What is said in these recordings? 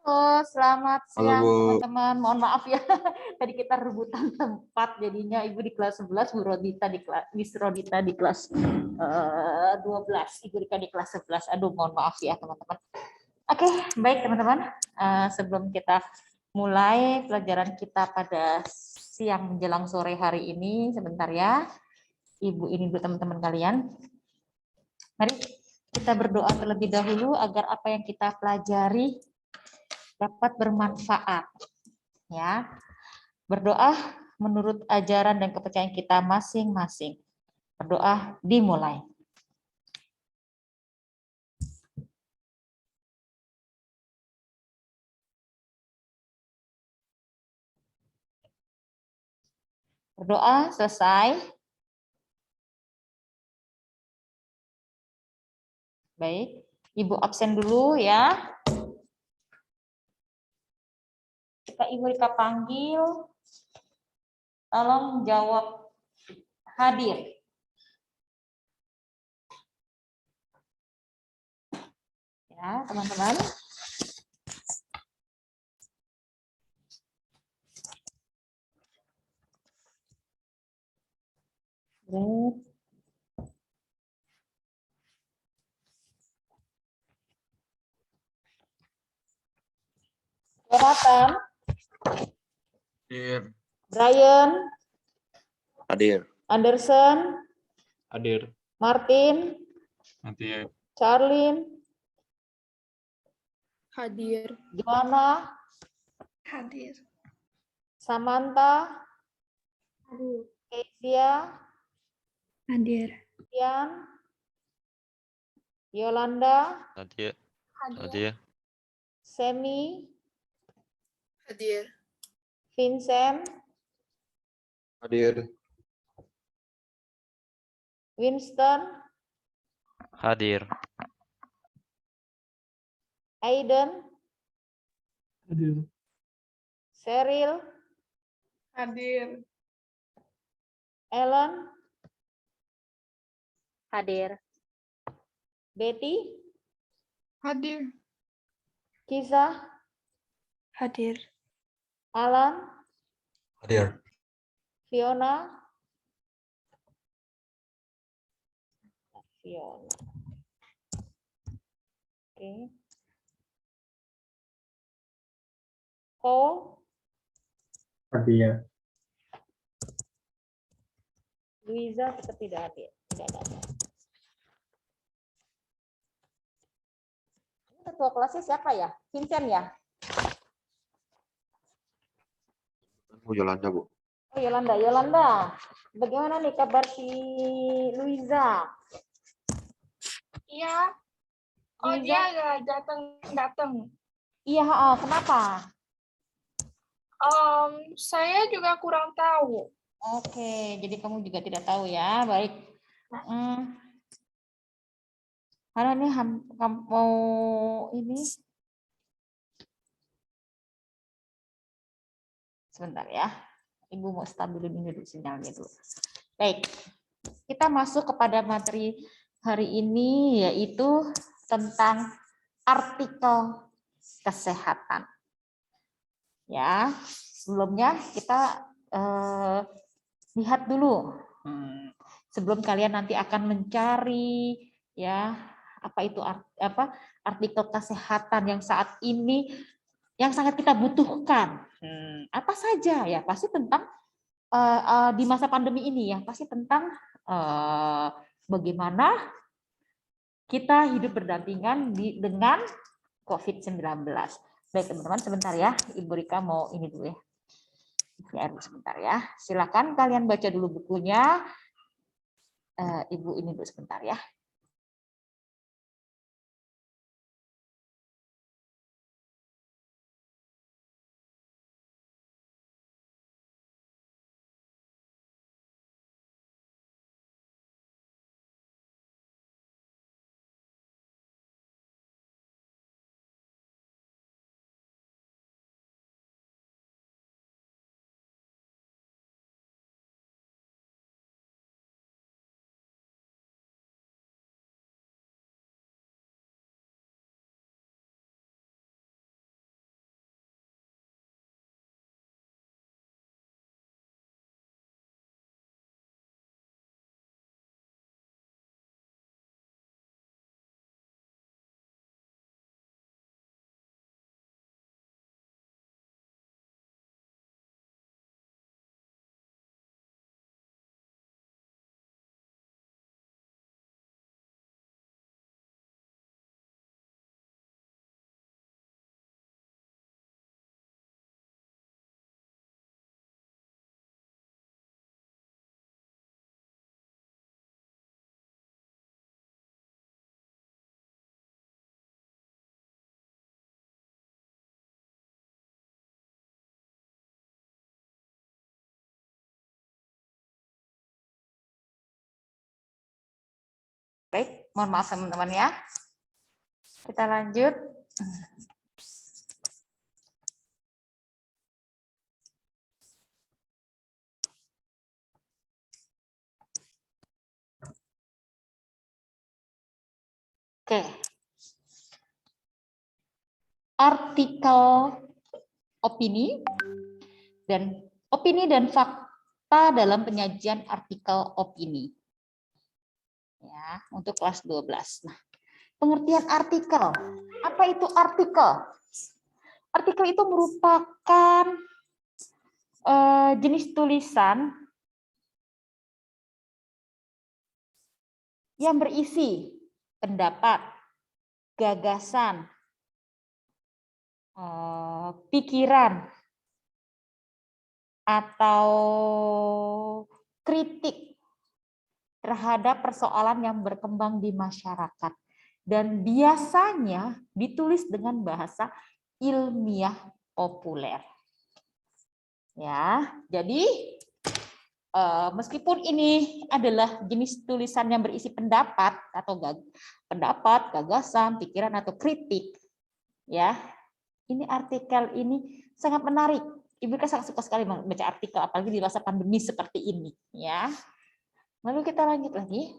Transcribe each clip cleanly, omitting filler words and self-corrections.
Halo, selamat Halo siang Bu. teman-teman. Mohon maaf ya, tadi kita rebutan tempat, jadinya Ibu di kelas 11, Bu Rodita di kelas, Miss Rodita di kelas 12, Ibu Rika di kelas 11. Aduh, mohon maaf ya teman-teman. Oke, baik teman-teman. Sebelum kita mulai pelajaran kita pada siang menjelang sore hari ini, sebentar ya. Ibu ini dulu teman-teman kalian. Mari kita berdoa terlebih dahulu agar apa yang kita pelajari dapat bermanfaat, ya. Berdoa menurut ajaran dan kepercayaan kita masing-masing. Berdoa dimulai. Berdoa selesai. Baik, Ibu absen dulu ya. Jika Ibu Rika panggil, tolong jawab hadir. Ya, teman-teman. Jonathan, Hadir. Brian, Hadir. Anderson, Hadir. Martin, Hadir. Charlene, Hadir. Joanna, Hadir. Samantha, Hadir. Kezia, Hadir. Ian, Yolanda, Hadir. Hadir. Hadir. Semi, Hadir. Vincent, Hadir. Winston, Hadir. Aiden, Hadir. Cheryl, Hadir. Ellen, hadir. Betty, Hadir. Kisah, Hadir. Alan, Hadir. Fiona, Fiona. Oke. Cole, Hadir. Luisa tetap tidak hadir. Tidak ada. Ini ketua kelasnya siapa ya? Vincent ya? Bu Yolanda, Bu. Oh, Yolanda. Yolanda, bagaimana nih kabar si Luisa? Iya. Oh, Luisa? dia nggak datang. Iya, kenapa? Saya juga kurang tahu. Oke, jadi kamu juga tidak tahu ya. Baik. Karena ini mau ini sebentar ya. Ibu mau stabilin ini dulu sinyalnya dulu. Baik. Kita masuk kepada materi hari ini, yaitu tentang artikel kesehatan. Ya, sebelumnya kita lihat dulu. Sebelum kalian nanti akan mencari ya apa itu artikel kesehatan yang saat ini yang sangat kita butuhkan. Apa saja ya? Pasti tentang di masa pandemi ini ya, pasti tentang bagaimana kita hidup berdampingan dengan COVID-19. Baik teman-teman, sebentar ya, Ibu Rika mau ini dulu ya. Sebentar ya, silakan kalian baca dulu bukunya. Ibu ini dulu sebentar ya. Mohon maaf teman-teman ya. Kita lanjut. Oke. Artikel opini dan fakta dalam penyajian artikel opini. Ya, untuk kelas 12. Nah, pengertian artikel. Apa itu artikel? Artikel itu merupakan jenis tulisan yang berisi pendapat, gagasan, pikiran, atau kritik terhadap persoalan yang berkembang di masyarakat. Dan biasanya ditulis dengan bahasa ilmiah populer. Ya, jadi meskipun ini adalah jenis tulisan yang berisi pendapat atau gagasan, pikiran atau kritik, ya, ini artikel ini sangat menarik. Ibu kan sangat suka sekali membaca artikel, apalagi di masa pandemi seperti ini, ya. Lalu kita lanjut lagi.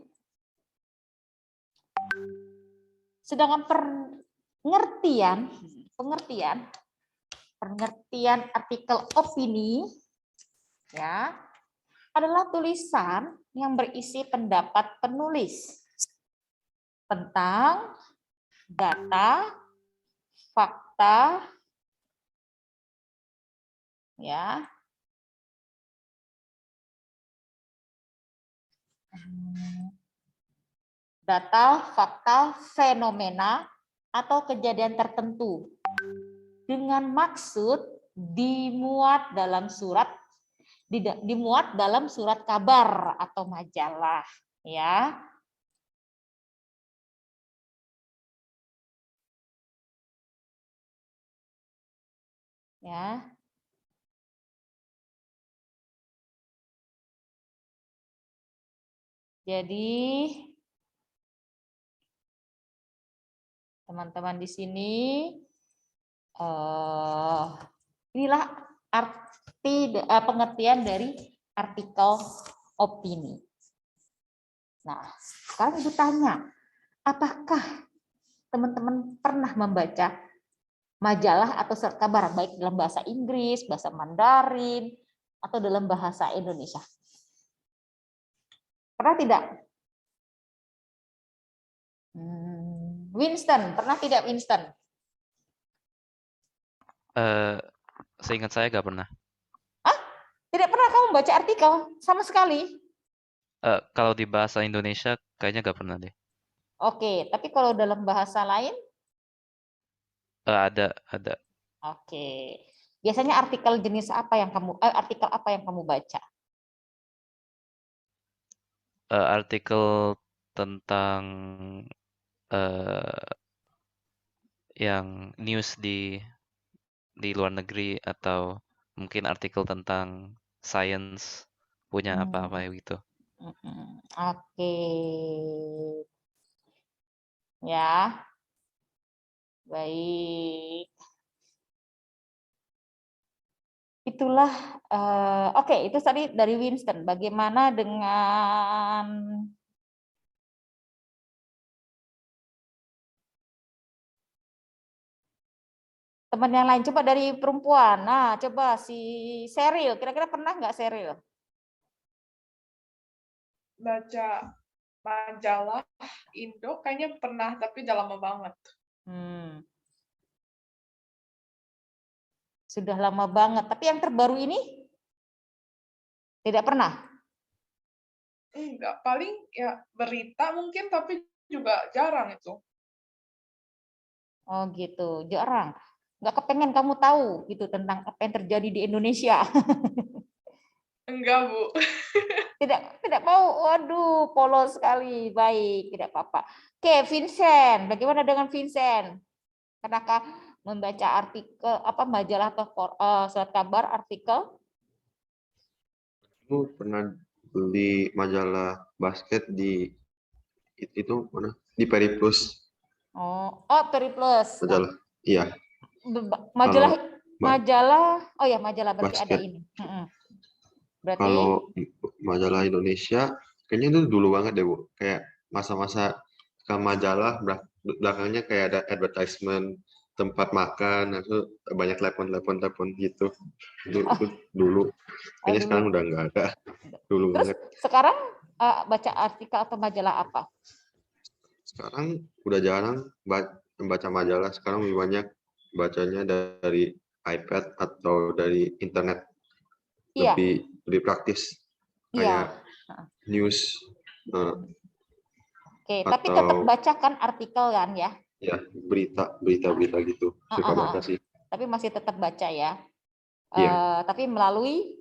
Sedangkan pengertian artikel opini, ya, adalah tulisan yang berisi pendapat penulis tentang data, fakta, ya, data, fakta, fenomena atau kejadian tertentu dengan maksud dimuat dalam surat kabar atau majalah, ya. Ya. Jadi teman-teman di sini inilah pengertian dari artikel opini. Nah, sekarang Ibu tanya, apakah teman-teman pernah membaca majalah atau surat kabar baik dalam bahasa Inggris, bahasa Mandarin, atau dalam bahasa Indonesia? Pernah tidak? Winston, pernah tidak Winston? Seingat saya nggak pernah. Tidak pernah kamu baca artikel sama sekali? Kalau di bahasa Indonesia kayaknya nggak pernah deh. Oke, tapi kalau dalam bahasa lain? Ada. Oke. Biasanya artikel apa yang kamu baca? Artikel tentang yang news di luar negeri atau mungkin artikel tentang science punya apa-apa gitu. Oke. Ya. Baik. Itulah oke, itu tadi dari Winston. Bagaimana dengan teman yang lain? Coba dari perempuan. Nah, coba si Sheryl. Kira-kira pernah nggak Sheryl? Baca majalah Indo kayaknya pernah, tapi udah lama banget. Sudah lama banget. Tapi yang terbaru ini tidak pernah? Enggak, paling ya berita mungkin, tapi juga jarang itu. Oh gitu, jarang. Nggak kepengen kamu tahu gitu tentang apa yang terjadi di Indonesia? Enggak, Bu. Tidak mau. Waduh, polos sekali. Baik, tidak apa-apa. Oke, Vincent. Bagaimana dengan Vincent? Pernahkah membaca artikel majalah atau surat kabar artikel? Aku pernah beli majalah basket di itu mana? di Periplus Oh, Periplus. Nah, majalah. Iya, majalah Mbak, oh ya majalah berarti ada basket. ini. Berarti Kalau majalah Indonesia, kayaknya itu dulu banget deh, Bu. Kayak masa-masa ke majalah, belakangnya kayak ada advertisement, tempat makan, itu banyak telepon gitu. Itu dulu. Kayaknya dulu. sekarang udah nggak ada. Dulu Terus banget. sekarang baca artikel atau majalah apa? Sekarang udah jarang baca majalah. Sekarang lebih banyak bacanya dari iPad atau dari internet. Iya. Lebih praktis. Iya. Kayak news. Oke, tapi tetap baca kan artikel kan ya? Ya, berita gitu. Suka baca sih. Tapi masih tetap baca ya? Iya. Tapi melalui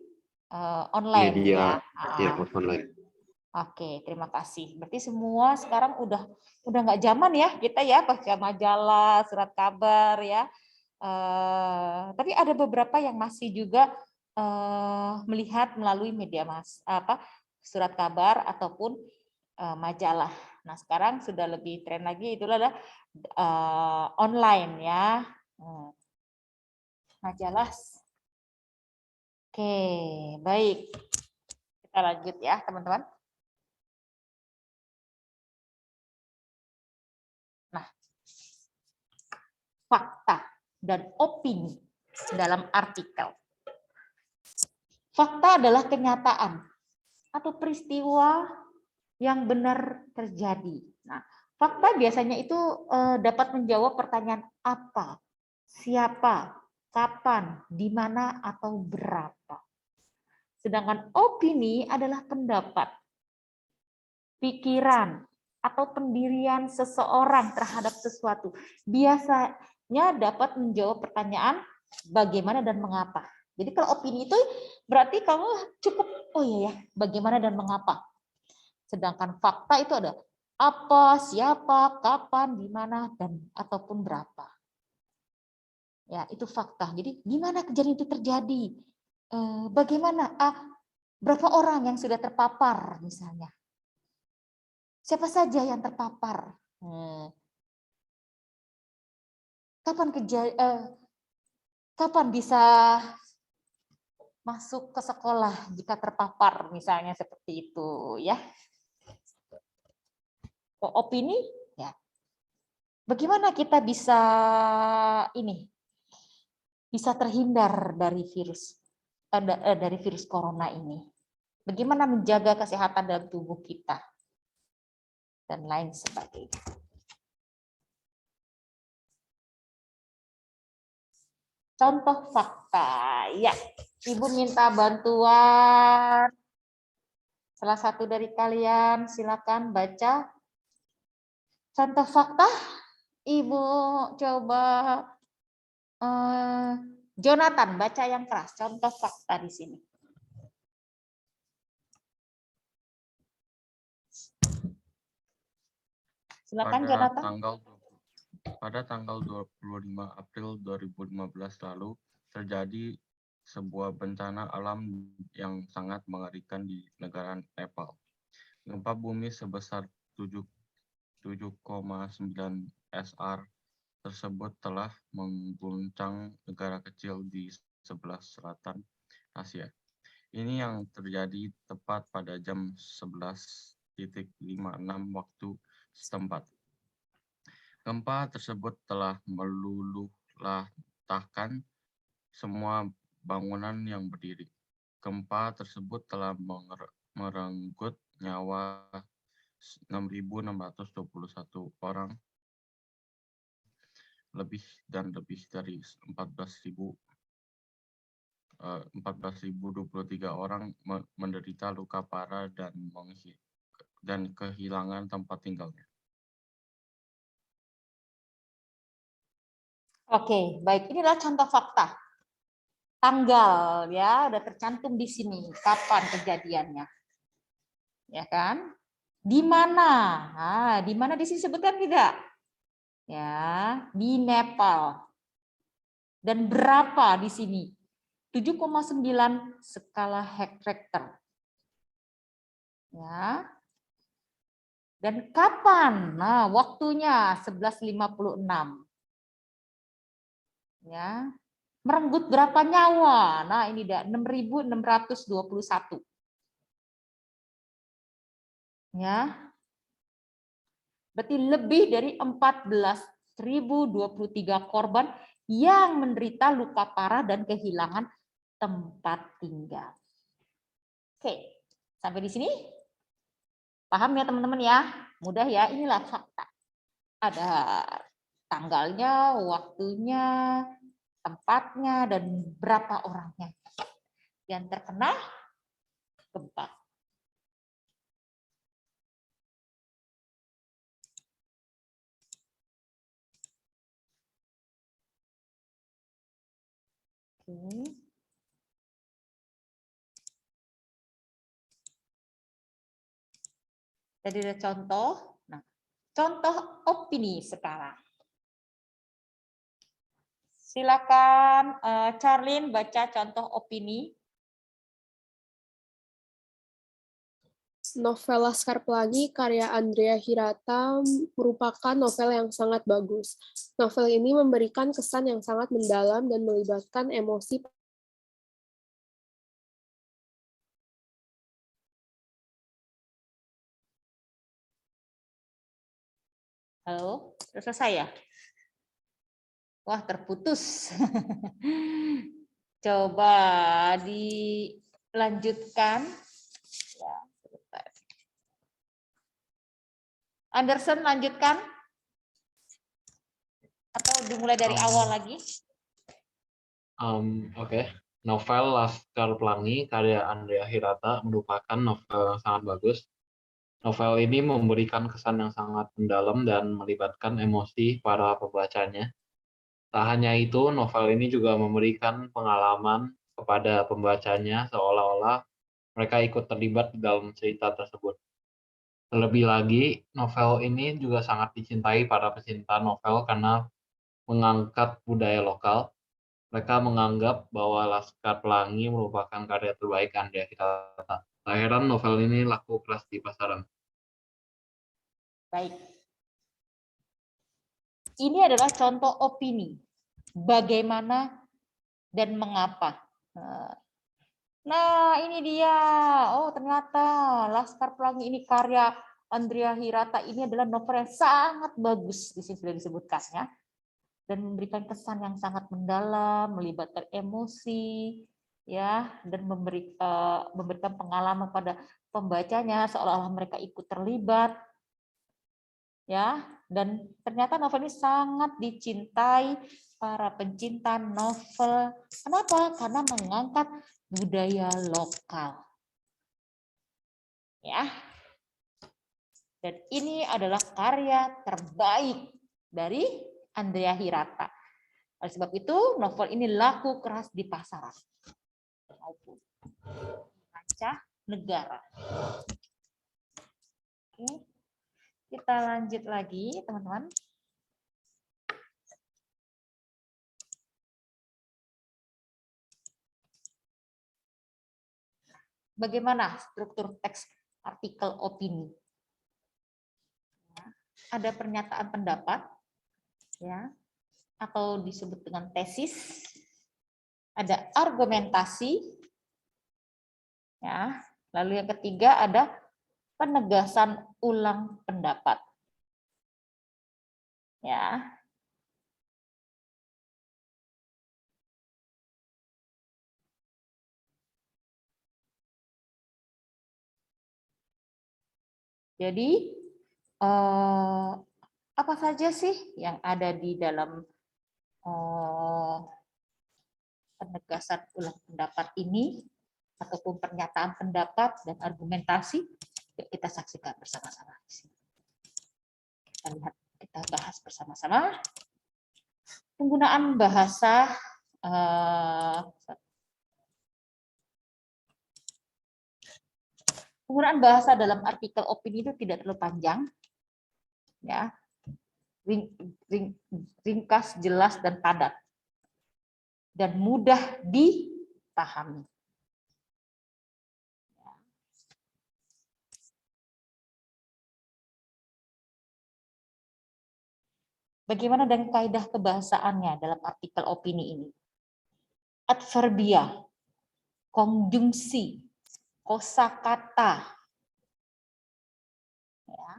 online Media, ya? online. Oke, terima kasih. Berarti semua sekarang udah nggak zaman ya kita ya baca majalah, surat kabar ya. Tapi ada beberapa yang masih juga melihat melalui media surat kabar ataupun majalah. Nah sekarang sudah lebih tren lagi itu adalah online ya, majalah. Oke, baik. Kita lanjut ya teman-teman. Nah, fakta dan opini dalam artikel. Fakta adalah kenyataan atau peristiwa yang benar terjadi. Nah, fakta biasanya itu dapat menjawab pertanyaan apa, siapa, kapan, di mana, atau berapa. Sedangkan opini adalah pendapat, pikiran, atau pendirian seseorang terhadap sesuatu. Biasanya dapat menjawab pertanyaan bagaimana dan mengapa. Jadi kalau opini itu berarti kamu cukup, oh iya ya, bagaimana dan mengapa. Sedangkan fakta itu ada apa, siapa, kapan, di mana, dan ataupun berapa. Ya, itu fakta. Jadi gimana kejadian itu terjadi? Bagaimana? Berapa orang yang sudah terpapar misalnya? Siapa saja yang terpapar? Kapan bisa masuk ke sekolah jika terpapar misalnya seperti itu ya? Opini ya. Bagaimana kita bisa terhindar dari virus corona ini? Bagaimana menjaga kesehatan dalam tubuh kita dan lain sebagainya. Contoh fakta, ya. Ibu minta bantuan. Salah satu dari kalian silakan baca contoh fakta. Ibu coba Jonathan baca yang keras. Contoh fakta di sini. Silakan Jonathan. Pada tanggal 25 April 2015 lalu terjadi sebuah bencana alam yang sangat mengerikan di negara Nepal. Gempa bumi sebesar 7,9 SR tersebut telah mengguncang negara kecil di sebelah selatan Asia. Ini yang terjadi tepat pada jam 11.56 waktu setempat. Gempa tersebut telah meluluhlantahkan semua bangunan yang berdiri. Gempa tersebut telah merenggut nyawa 6.621 orang, lebih dari 14.023 orang menderita luka parah dan kehilangan tempat tinggalnya. Oke, baik. Inilah contoh fakta. Tanggal ya, udah tercantum di sini. Kapan kejadiannya? Ya kan? Di mana? Nah, di mana di sini sebutkan tidak? Ya, di Nepal. Dan berapa di sini? 7,9 skala Richter. Ya. Dan kapan? Nah, waktunya 11.56. Ya. Merenggut berapa nyawa? Nah, ini dia 6.621. Ya. Berarti lebih dari 14.023 korban yang menderita luka parah dan kehilangan tempat tinggal. Oke, sampai di sini paham ya teman-teman ya? Mudah ya, inilah fakta. Ada tanggalnya, waktunya, tempatnya, dan berapa orangnya yang terkena gempa. Oke. Jadi ada contoh. Nah, contoh opini sekarang. Silakan Charlene baca contoh opini. Novel Laskar Pelangi karya Andrea Hirata merupakan novel yang sangat bagus. Novel ini memberikan kesan yang sangat mendalam dan melibatkan emosi. Halo, sudah selesai ya? Wah, terputus. Coba dilanjutkan. Ya, sebentar. Anderson, lanjutkan. Atau dimulai dari awal lagi? Oke. Novel Laskar Pelangi karya Andrea Hirata merupakan novel yang sangat bagus. Novel ini memberikan kesan yang sangat mendalam dan melibatkan emosi para pembacanya. Tak hanya itu, novel ini juga memberikan pengalaman kepada pembacanya seolah-olah mereka ikut terlibat di dalam cerita tersebut. Terlebih lagi, novel ini juga sangat dicintai para pecinta novel karena mengangkat budaya lokal. Mereka menganggap bahwa Laskar Pelangi merupakan karya terbaik Andrea Hirata. Tak heran novel ini laku keras di pasaran. Baik. Ini adalah contoh opini. Bagaimana dan mengapa. Nah, ini dia. Oh, ternyata Laskar Pelangi ini karya Andrea Hirata ini adalah novel yang sangat bagus. Di sini sudah disebutkan ya. Dan memberikan kesan yang sangat mendalam, melibatkan emosi, ya, dan memberikan pengalaman pada pembacanya seolah-olah mereka ikut terlibat, ya. Dan ternyata novel ini sangat dicintai para pencinta novel. Kenapa? Karena mengangkat budaya lokal, ya. Dan ini adalah karya terbaik dari Andrea Hirata. Oleh sebab itu, novel ini laku keras di pasaran maupun manca negara. Oke. Kita lanjut lagi, teman-teman. Bagaimana struktur teks artikel opini? Ada pernyataan pendapat, ya, atau disebut dengan tesis, ada argumentasi, ya, lalu yang ketiga ada penegasan ulang pendapat, ya. Jadi apa saja sih yang ada di dalam penegasan ulang pendapat ini ataupun pernyataan pendapat dan argumentasi? Yuk kita saksikan bersama-sama. Kita lihat, kita bahas bersama-sama. Penggunaan bahasa dalam artikel opini itu tidak terlalu panjang, ya, ringkas, jelas, dan padat, dan mudah dipahami. Bagaimana dengan kaidah kebahasaannya dalam artikel opini ini? Adverbia, konjungsi, kosakata. Ya.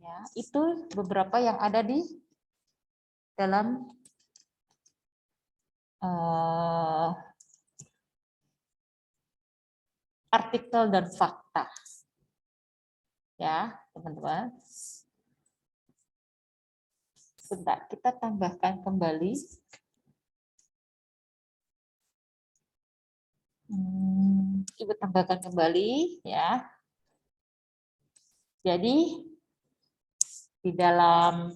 Ya, itu beberapa yang ada di dalam artikel dan fakta. Ya, teman-teman. Sebentar, kita tambahkan kembali. Ibu tambahkan kembali, ya. Jadi di dalam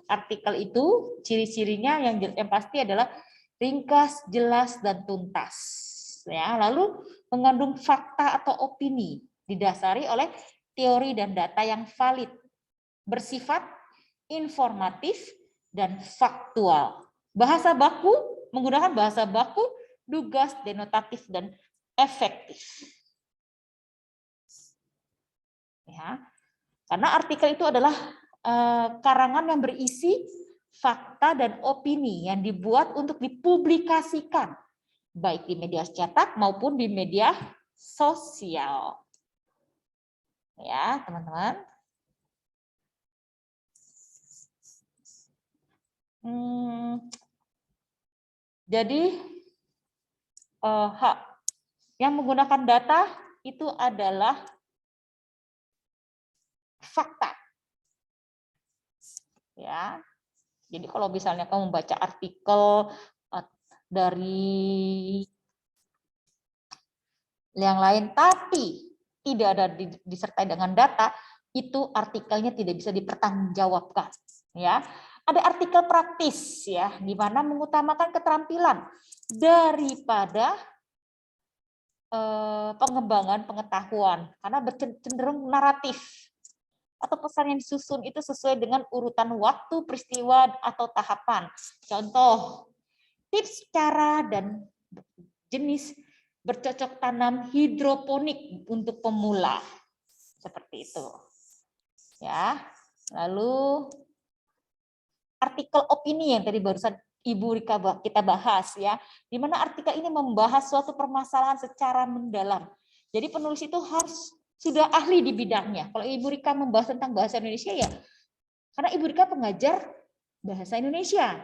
artikel itu ciri-cirinya yang pasti adalah ringkas, jelas, dan tuntas. Ya, lalu mengandung fakta atau opini didasari oleh teori dan data yang valid, bersifat informatif dan faktual. Bahasa baku menggunakan bahasa baku, lugas, denotatif, dan efektif. Ya, karena artikel itu adalah karangan yang berisi fakta dan opini yang dibuat untuk dipublikasikan baik di media cetak maupun di media sosial. Ya, teman-teman. Jadi yang menggunakan data itu adalah fakta. Ya, jadi kalau misalnya kamu membaca artikel dari yang lain tapi tidak ada disertai dengan data, itu artikelnya tidak bisa dipertanggungjawabkan. Ya, ada artikel praktis ya, di mana mengutamakan keterampilan daripada pengembangan pengetahuan karena cenderung naratif. Atau pesan yang disusun itu sesuai dengan urutan waktu, peristiwa, atau tahapan. Contoh, tips cara dan jenis bercocok tanam hidroponik untuk pemula. Seperti itu. Ya. Lalu artikel opini yang tadi barusan Ibu Rika kita bahas ya. Di mana artikel ini membahas suatu permasalahan secara mendalam. Jadi penulis itu harus sudah ahli di bidangnya. Kalau Ibu Rika membahas tentang bahasa Indonesia ya, karena Ibu Rika pengajar bahasa Indonesia.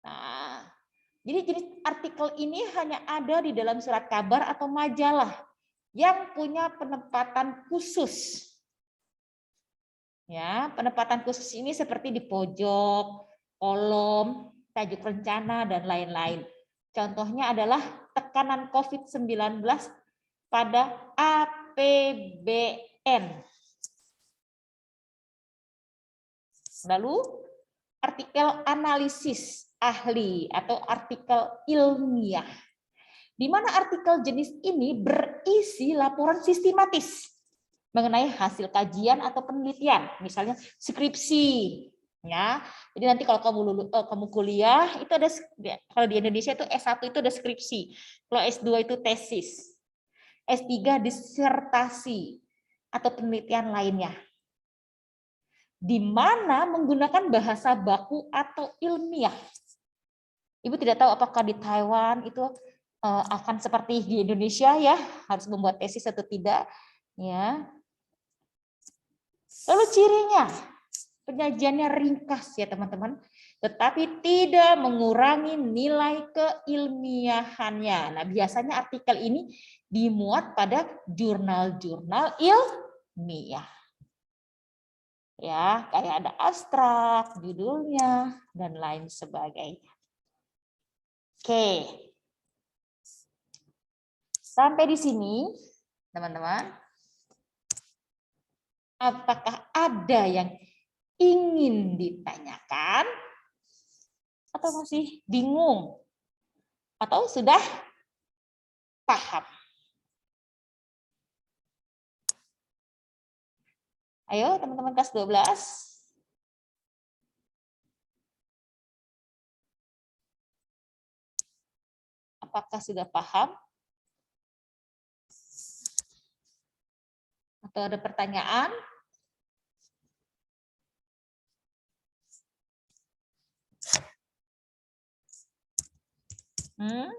Nah, jadi jenis artikel ini hanya ada di dalam surat kabar atau majalah yang punya penempatan khusus. Ya, penempatan khusus ini seperti di pojok, kolom, tajuk rencana dan lain-lain. Contohnya adalah tekanan COVID-19 pada APBN. Lalu artikel analisis ahli atau artikel ilmiah. Di mana artikel jenis ini berisi laporan sistematis mengenai hasil kajian atau penelitian, misalnya skripsi. Ya, jadi nanti kalau kamu kuliah itu ada, kalau di Indonesia itu S1 itu ada skripsi, kalau S2 itu tesis, S3 disertasi atau penelitian lainnya, di mana menggunakan bahasa baku atau ilmiah. Ibu tidak tahu apakah di Taiwan itu akan seperti di Indonesia ya, harus membuat tesis atau tidak. Ya. Lalu cirinya, penyajiannya ringkas ya teman-teman, tetapi tidak mengurangi nilai keilmiahannya. Nah, biasanya artikel ini dimuat pada jurnal-jurnal ilmiah. Ya, kayak ada abstrak, judulnya, dan lain sebagainya. Oke. Sampai di sini, teman-teman. Apakah ada yang ingin ditanyakan? Atau masih bingung? Atau sudah paham? Ayo teman-teman kelas 12. apakah sudah paham? Atau ada pertanyaan? Hmm?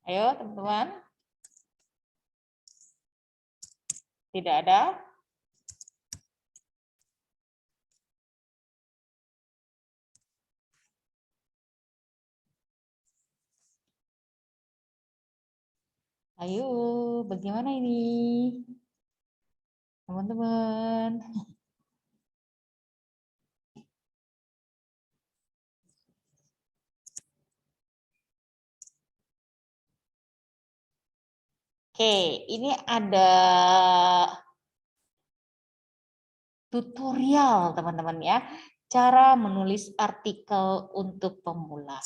Ayo teman-teman. Tidak ada? Ayo, bagaimana ini? Teman-teman. Oke, ini ada tutorial teman-teman ya. Cara menulis artikel untuk pemula.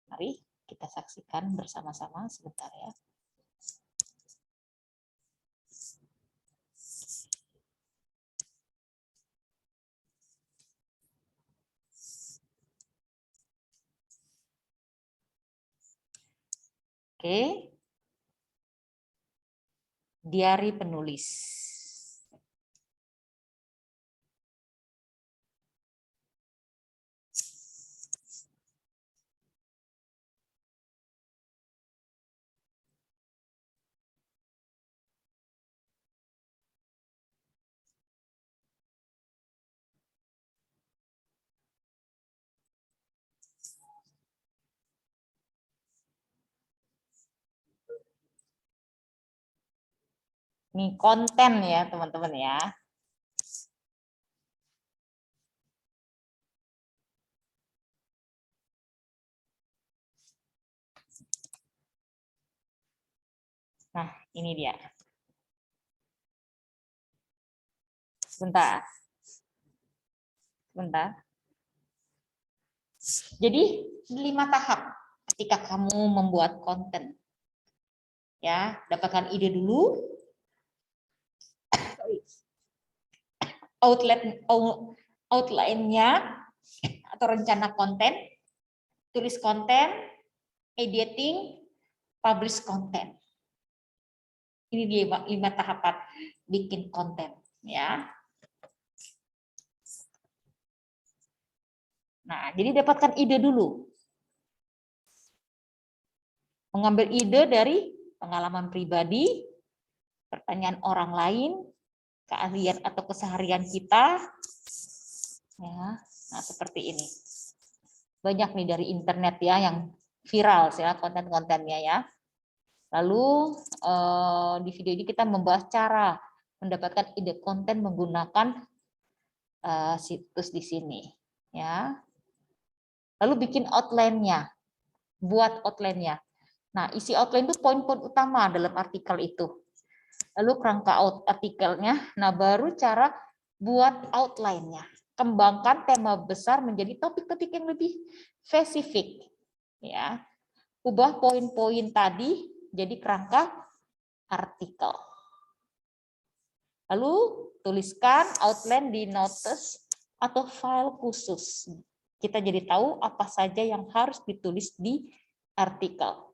Mari kita saksikan bersama-sama sebentar ya. Oke. Diari penulis. Ini konten ya teman-teman ya. Nah, ini dia. Sebentar. Sebentar. Jadi 5 tahap ketika kamu membuat konten. Ya, dapatkan ide dulu. Outline-nya atau rencana konten, tulis konten, editing, publish konten. Ini dia 5 tahapan bikin konten ya. Nah, jadi dapatkan ide dulu. Mengambil ide dari pengalaman pribadi, pertanyaan orang lain, keahlian atau keseharian kita. Ya, nah seperti ini. Banyak nih dari internet ya yang viral ya konten-kontennya ya. Lalu di video ini kita membahas cara mendapatkan ide konten menggunakan situs di sini ya. Lalu bikin outline-nya. Buat outline-nya. Nah, isi outline itu poin-poin utama dalam artikel itu. Lalu kerangka artikelnya, nah baru cara buat outline-nya. Kembangkan tema besar menjadi topik-topik yang lebih spesifik. Ya. Ubah poin-poin tadi jadi kerangka artikel. Lalu tuliskan outline di notes atau file khusus. Kita jadi tahu apa saja yang harus ditulis di artikel.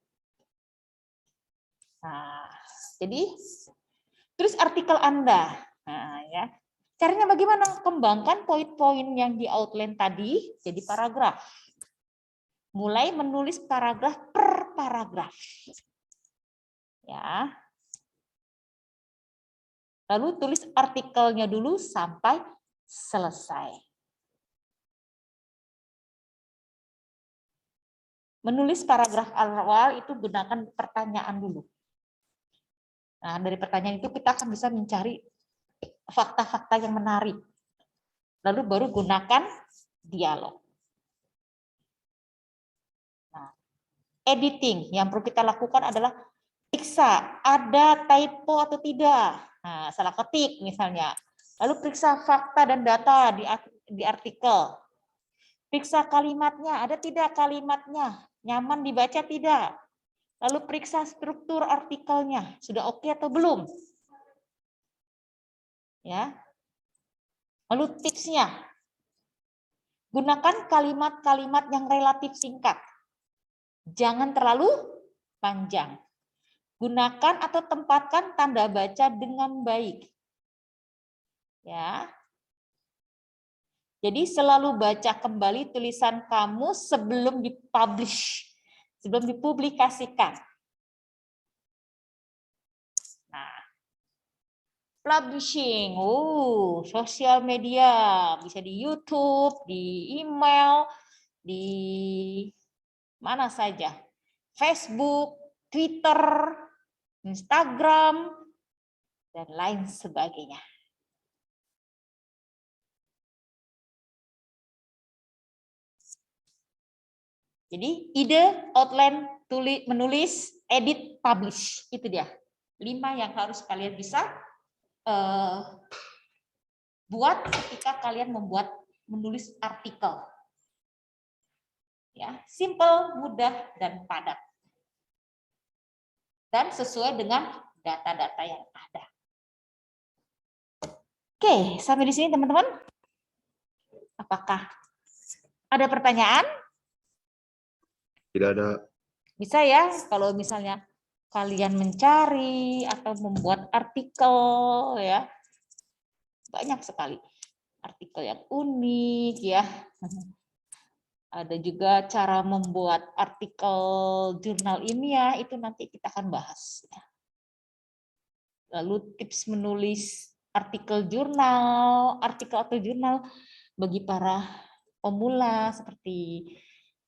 Nah, jadi tulis artikel Anda. Nah, ya. Caranya bagaimana? Kembangkan poin-poin yang di outline tadi jadi paragraf. Mulai menulis paragraf per paragraf. Ya. Lalu tulis artikelnya dulu sampai selesai. Menulis paragraf awal itu gunakan pertanyaan dulu. Nah, dari pertanyaan itu kita akan bisa mencari fakta-fakta yang menarik. Lalu baru gunakan dialog. Nah, editing yang perlu kita lakukan adalah periksa ada typo atau tidak. Nah, salah ketik misalnya. Lalu periksa fakta dan data di artikel. Periksa kalimatnya, ada tidak kalimatnya? Nyaman dibaca tidak? Lalu periksa struktur artikelnya, sudah oke atau belum? Ya. Lalu tipsnya, gunakan kalimat-kalimat yang relatif singkat. Jangan terlalu panjang. Gunakan atau tempatkan tanda baca dengan baik. Ya. Jadi selalu baca kembali tulisan kamu sebelum dipublish, sebelum dipublikasikan. Nah, publishing, sosial media, bisa di YouTube, di email, di mana saja, Facebook, Twitter, Instagram, dan lain sebagainya. Jadi ide, outline, menulis, edit, publish, itu dia. 5 yang harus kalian bisa buat ketika kalian menulis artikel. Ya, simple, mudah, dan padat. Dan sesuai dengan data-data yang ada. Oke, sampai di sini teman-teman. Apakah ada pertanyaan? Tidak ada. Bisa ya, kalau misalnya kalian mencari atau membuat artikel, ya banyak sekali artikel yang unik ya. Ada juga cara membuat artikel jurnal ilmiah, itu nanti kita akan bahas. Lalu tips menulis artikel atau jurnal bagi para pemula seperti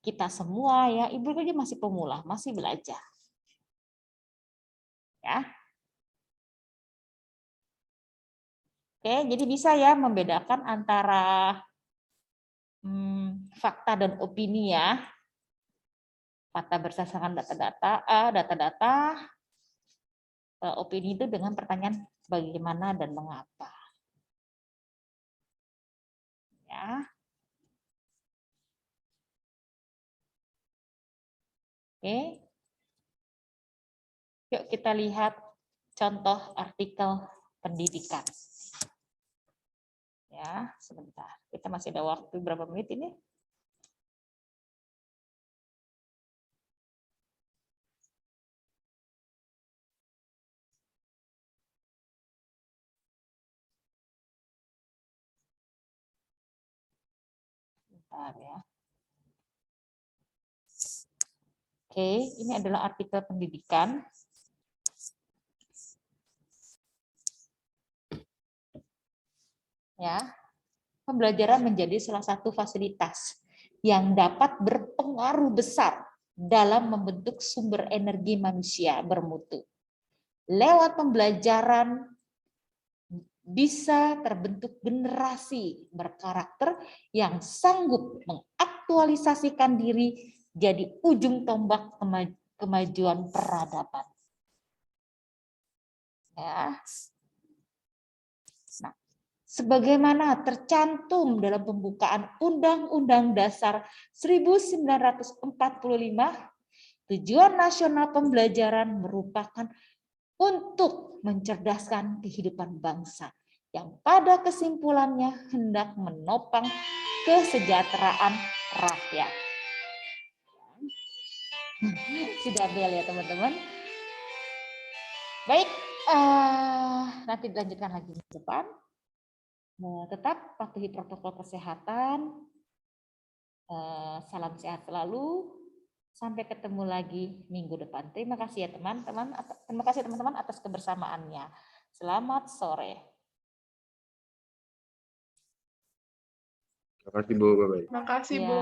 kita semua ya. Ibu aja masih pemula, masih belajar. Ya. Oke, jadi bisa ya membedakan antara fakta dan opini ya. Fakta berdasarkan data-data, opini itu dengan pertanyaan bagaimana dan mengapa. Ya. Oke. Yuk kita lihat contoh artikel pendidikan. Ya, sebentar. Kita masih ada waktu berapa menit ini? Bentar ya. Oke, ini adalah artikel pendidikan. Ya, pembelajaran menjadi salah satu fasilitas yang dapat berpengaruh besar dalam membentuk sumber energi manusia bermutu. Lewat pembelajaran bisa terbentuk generasi berkarakter yang sanggup mengaktualisasikan diri jadi ujung tombak kemajuan peradaban. Ya. Nah, sebagaimana tercantum dalam pembukaan Undang-Undang Dasar 1945, tujuan nasional pembelajaran merupakan untuk mencerdaskan kehidupan bangsa yang pada kesimpulannya hendak menopang kesejahteraan rakyat. Sudah bel ya teman-teman. Baik, nanti dilanjutkan lagi di depan. Tetap patuhi protokol kesehatan. Salam sehat selalu. Sampai ketemu lagi minggu depan. Terima kasih ya teman-teman. Terima kasih teman-teman atas kebersamaannya. Selamat sore. Terima kasih Bu. Bye-bye. Terima kasih, Bu.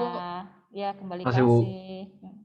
Ya, kembali Terima kasih, Bu. kasih.